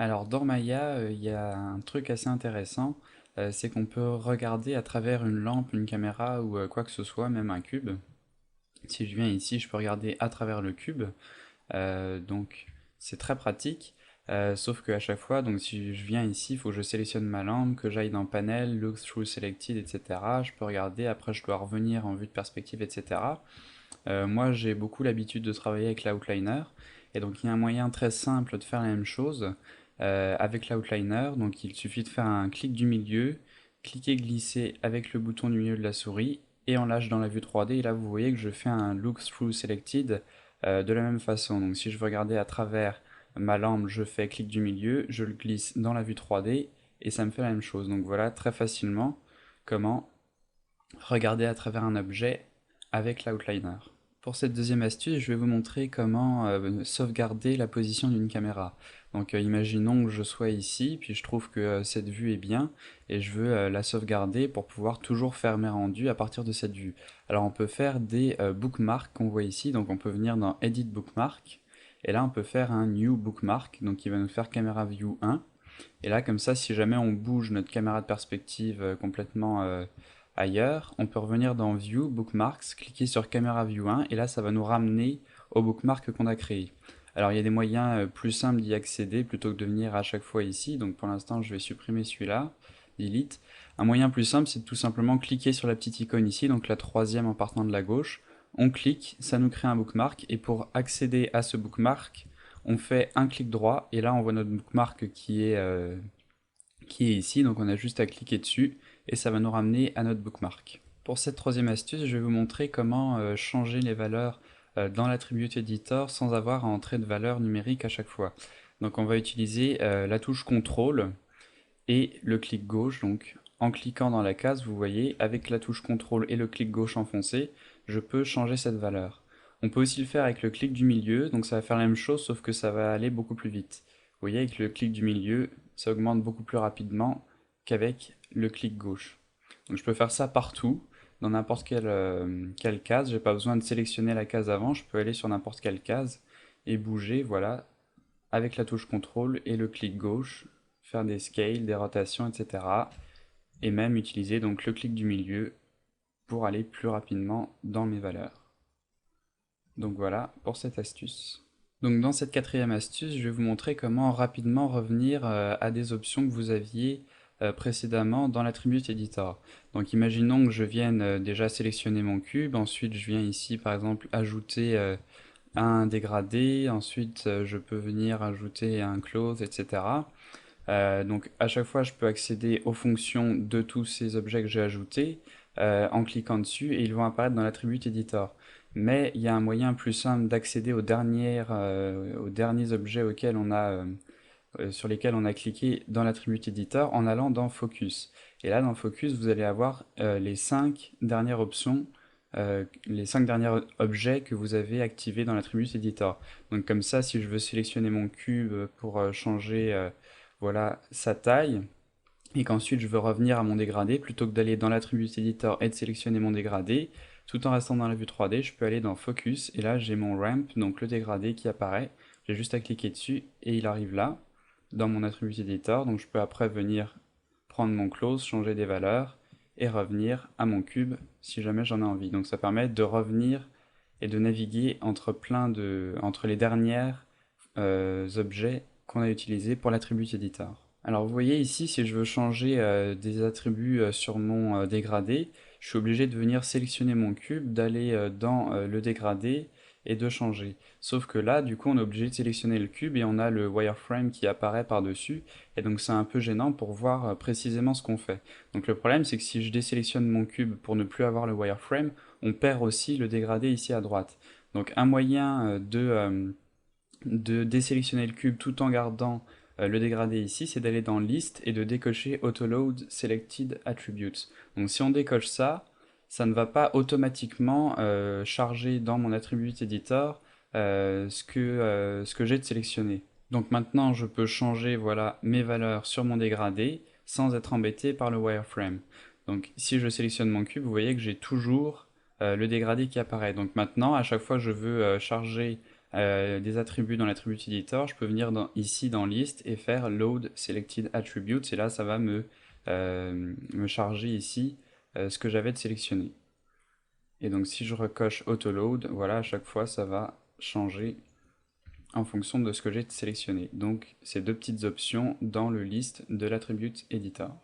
Alors dans Maya, il y a un truc assez intéressant, c'est qu'on peut regarder à travers une lampe, une caméra ou quoi que ce soit, même un cube. Si je viens ici, je peux regarder à travers le cube, donc c'est très pratique. Sauf qu'à chaque fois, donc si je viens ici, il faut que je sélectionne ma lampe, que j'aille dans Panel, Look Through Selected, etc. Je peux regarder, après je dois revenir en vue de perspective, etc. Moi, j'ai beaucoup l'habitude de travailler avec l'outliner, et donc il y a un moyen très simple de faire la même chose avec l'outliner. Donc il suffit de faire un clic du milieu, cliquer, glisser avec le bouton du milieu de la souris, et on lâche dans la vue 3D. Et là, vous voyez que je fais un look through selected de la même façon. Donc si je veux regarder à travers ma lampe, je fais clic du milieu, je le glisse dans la vue 3D, et ça me fait la même chose. Donc voilà très facilement comment regarder à travers un objet avec l'outliner. Pour cette deuxième astuce, je vais vous montrer comment sauvegarder la position d'une caméra. Donc imaginons que je sois ici, puis je trouve que cette vue est bien, et je veux la sauvegarder pour pouvoir toujours faire mes rendus à partir de cette vue. Alors on peut faire des bookmarks qu'on voit ici, donc on peut venir dans Edit Bookmark, et là on peut faire un New Bookmark, donc il va nous faire Camera View 1, et là, comme ça, si jamais on bouge notre caméra de perspective complètement ailleurs, on peut revenir dans View, Bookmarks, cliquer sur Camera View 1, et là, ça va nous ramener au bookmark qu'on a créé. Alors, il y a des moyens plus simples d'y accéder plutôt que de venir à chaque fois ici. Donc, pour l'instant, je vais supprimer celui-là, Delete. Un moyen plus simple, c'est de tout simplement cliquer sur la petite icône ici, donc la troisième en partant de la gauche. On clique, ça nous crée un bookmark, et pour accéder à ce bookmark, on fait un clic droit et là on voit notre bookmark qui est ici, donc on a juste à cliquer dessus et ça va nous ramener à notre bookmark. Pour cette troisième astuce, je vais vous montrer comment changer les valeurs dans l'Attribute Editor sans avoir à entrer de valeurs numériques à chaque fois. Donc on va utiliser la touche CTRL et le clic gauche, donc en cliquant dans la case, vous voyez, avec la touche CTRL et le clic gauche enfoncé, je peux changer cette valeur. On peut aussi le faire avec le clic du milieu, donc ça va faire la même chose, sauf que ça va aller beaucoup plus vite. Vous voyez, avec le clic du milieu, ça augmente beaucoup plus rapidement qu'avec le clic gauche. Donc je peux faire ça partout, dans n'importe quelle case, j'ai pas besoin de sélectionner la case avant, je peux aller sur n'importe quelle case et bouger, voilà, avec la touche CTRL et le clic gauche, faire des scales, des rotations, etc. Et même utiliser donc le clic du milieu pour aller plus rapidement dans mes valeurs. Donc voilà pour cette astuce. Donc dans cette quatrième astuce, je vais vous montrer comment rapidement revenir à des options que vous aviez précédemment dans l'Attribute Editor. Donc imaginons que je vienne déjà sélectionner mon cube, ensuite je viens ici par exemple ajouter un dégradé, ensuite je peux venir ajouter un close, etc. Donc à chaque fois, je peux accéder aux fonctions de tous ces objets que j'ai ajoutés en cliquant dessus et ils vont apparaître dans l'attribut editor. Mais il y a un moyen plus simple d'accéder aux derniers objets sur lesquels on a cliqué dans l'attribut editor en allant dans Focus. Et là, dans Focus, vous allez avoir les 5 dernières options, les 5 derniers objets que vous avez activés dans l'attribut editor. Donc comme ça, si je veux sélectionner mon cube pour changer voilà sa taille, et qu'ensuite je veux revenir à mon dégradé, plutôt que d'aller dans l'attribut editor et de sélectionner mon dégradé, tout en restant dans la vue 3D, je peux aller dans Focus, et là j'ai mon ramp, donc le dégradé qui apparaît, j'ai juste à cliquer dessus, et il arrive là, dans mon attribut editor, donc je peux après venir prendre mon close, changer des valeurs, et revenir à mon cube si jamais j'en ai envie. Donc ça permet de revenir et de naviguer entre les dernières objets qu'on a utilisés pour l'attribut editor. Alors vous voyez ici, si je veux changer des attributs sur mon dégradé, je suis obligé de venir sélectionner mon cube, d'aller dans le dégradé et de changer. Sauf que là, du coup, on est obligé de sélectionner le cube et on a le wireframe qui apparaît par-dessus. Et donc c'est un peu gênant pour voir précisément ce qu'on fait. Donc le problème, c'est que si je désélectionne mon cube pour ne plus avoir le wireframe, on perd aussi le dégradé ici à droite. Donc un moyen de désélectionner le cube tout en gardant le dégradé ici, c'est d'aller dans List et de décocher Autoload Selected Attributes. Donc si on décoche ça, ça ne va pas automatiquement charger dans mon Attribute Editor ce que j'ai de sélectionné. Donc maintenant, je peux changer voilà, mes valeurs sur mon dégradé sans être embêté par le wireframe. Donc si je sélectionne mon cube, vous voyez que j'ai toujours le dégradé qui apparaît. Donc maintenant, à chaque fois que je veux charger des attributs dans l'attribut editor, je peux venir ici dans list et faire load selected attributes et là ça va me charger ici ce que j'avais de sélectionné. Et donc si je recoche autoload, voilà, à chaque fois ça va changer en fonction de ce que j'ai sélectionné. Donc ces deux petites options dans le list de l'attribut editor.